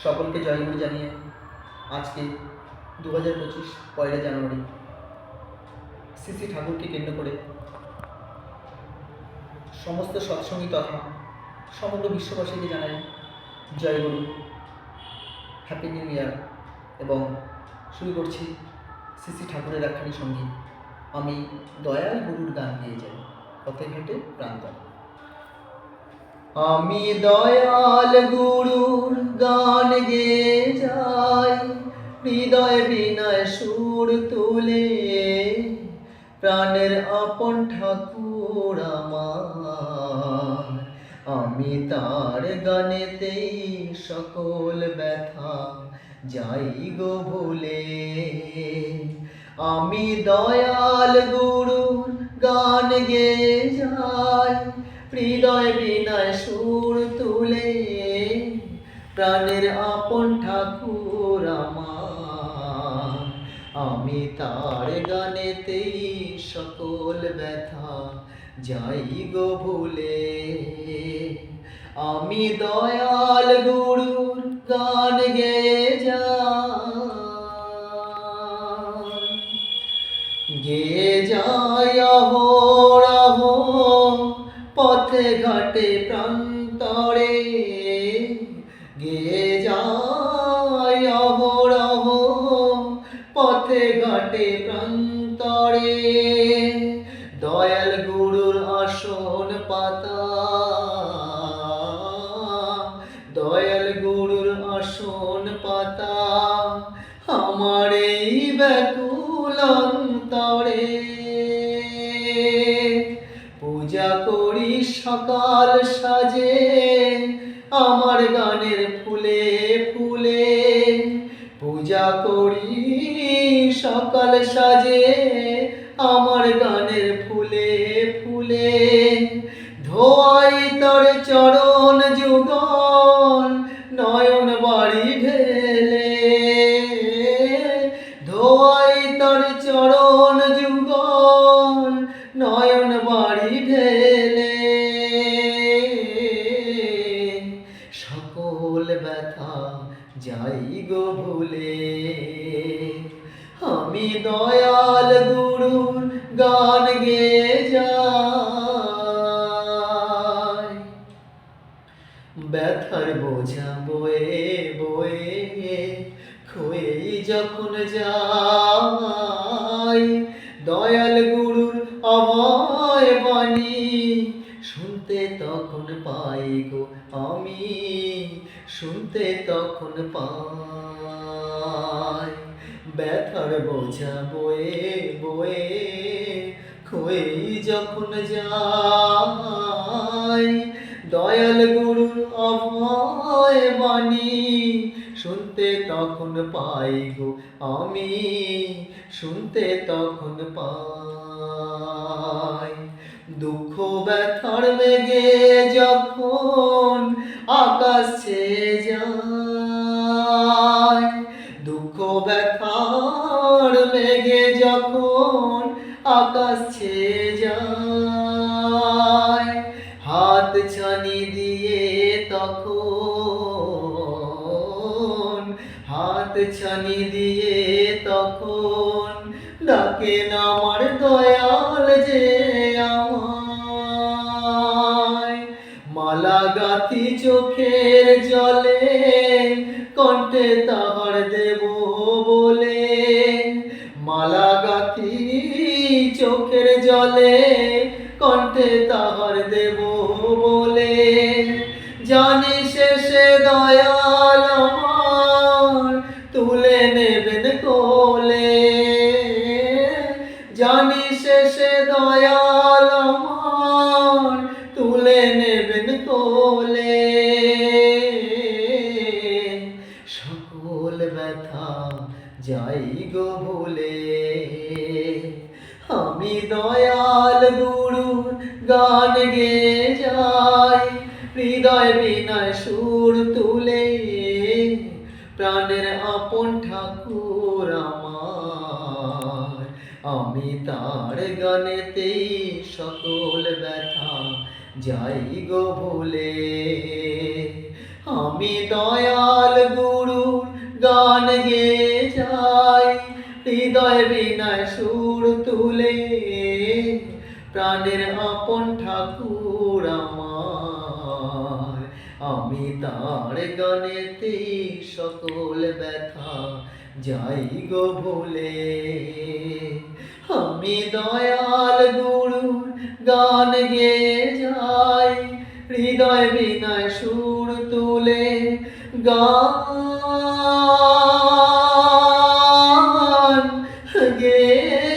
সকলকে জয়গুরু জানিয়ে আজকে 2025 পয়লা জানুয়ারি শ্রী শ্রী ঠাকুরকে কেন্দ্র করে সমস্ত সৎসঙ্গী তথা সমগ্র বিশ্ববাসীকে জানাই জয়গুরু, হ্যাপি নিউ ইয়ার। এবং শুরু করছি শ্রী শ্রী ঠাকুরের একখানি সঙ্গীত। আমি দয়াল গুরুর গান গেয়ে যাই, পথে ঘাটে প্রান্তরে। আমি দয়াল গুরুর গান গেয়ে যাই, হৃদয় বিনয় সুর তুলে, প্রাণের আপন ঠাকুর আমার। আমি তার গানেতেই সকল ব্যথা যাই গো ভুলে। আমি দয়াল গুরুর গান গেয়ে যাই, হৃদয় বিনয় সুর তুলে, প্রাণের আপন ঠাকুর আমার। আমি তার গানেতেই সকল ব্যথা যাই গো ভুলে। আমি দয়াল গুরুর গান গেয়ে যাই অহরহ, পথে ঘাটে প্রান্তরে। গেয়ে যাই অহরহ, পথে ঘাটে প্রান্তরে। দয়াল গুরুর আসন পাতা, দয়াল গুরুর আসন পাতা, আমার এই ব্যাকুল অন্তরে। পূজা করি সকাল সাজে, আমার গানের ফুলে ফুলে। পূজা করি সকাল সাজে, আমার গানের ফুলে ফুলে। ধোয়াই তোর চরণ যুগল, নয়ন বাড়ি ঢেলে। ধোয়াই তোর চরণ যুগল, নয়ন বাড়ি ঢেলে। সকল ব্যথা যাই গো ভুলে। আমি দয়াল গুরুর গান গেয়ে যাই। ব্যথার বোঝা বয়ে বয়ে খুয়েই যখন যাই, দয়াল গুরুর অভয় বাণী শুনতে তখন পাই গো আমি, শুনতে তখন পাই। ব্যথার বোঝা বয়ে বয়ে খুয়েই যখন যাই, দয়াল গুরুর অভয় বাণী শুনতে তখন পাই গো আমি, শুনতে তখন পাই। দুঃখ ব্যথার মেঘে যখন আকাশ ছেয়ে যায়, দুঃখ ব্যথার মেঘে যখন আকাশ ছেয়ে যায়, হাত ছানি দিয়ে তখন, হাত ছানি দিয়ে তখন ডাকেন আমার দয়াল যে আমায়। মালা গাঁথি চোখের জলে, কণ্ঠে তাহার দেব বলে। মালা গাঁথি চোখের জলে, কণ্ঠে তাহার দেব বলে। জানি শেষে দয়াল আমার তুলে নেবেন কোলে। জানি শেষে দয়াল আমার তুলে নেবেন কোলে। সকল ব্যথা যাই গো ভুলে। আমি দয়াল গুরুর গান গেয়ে যাই, হৃদয় বিনয় সুর তুলে, প্রাণের আপন ঠাকুর আমার। আমি তার গানেতেই সকল ব্যথা যাই গো ভুলে। আমি দয়াল গুরুর গান গেয়ে যাই, হৃদয় বিনায় সুর তুলে, প্রাণের আপন ঠাকুর আমার। আমি তার গানেতে সকল ব্যথা যাই গো ভুলে। আমি দয়াল গুরুর গান গেয়ে যাই, হৃদয় বিনায় সুর তুলে, গান গেয়ে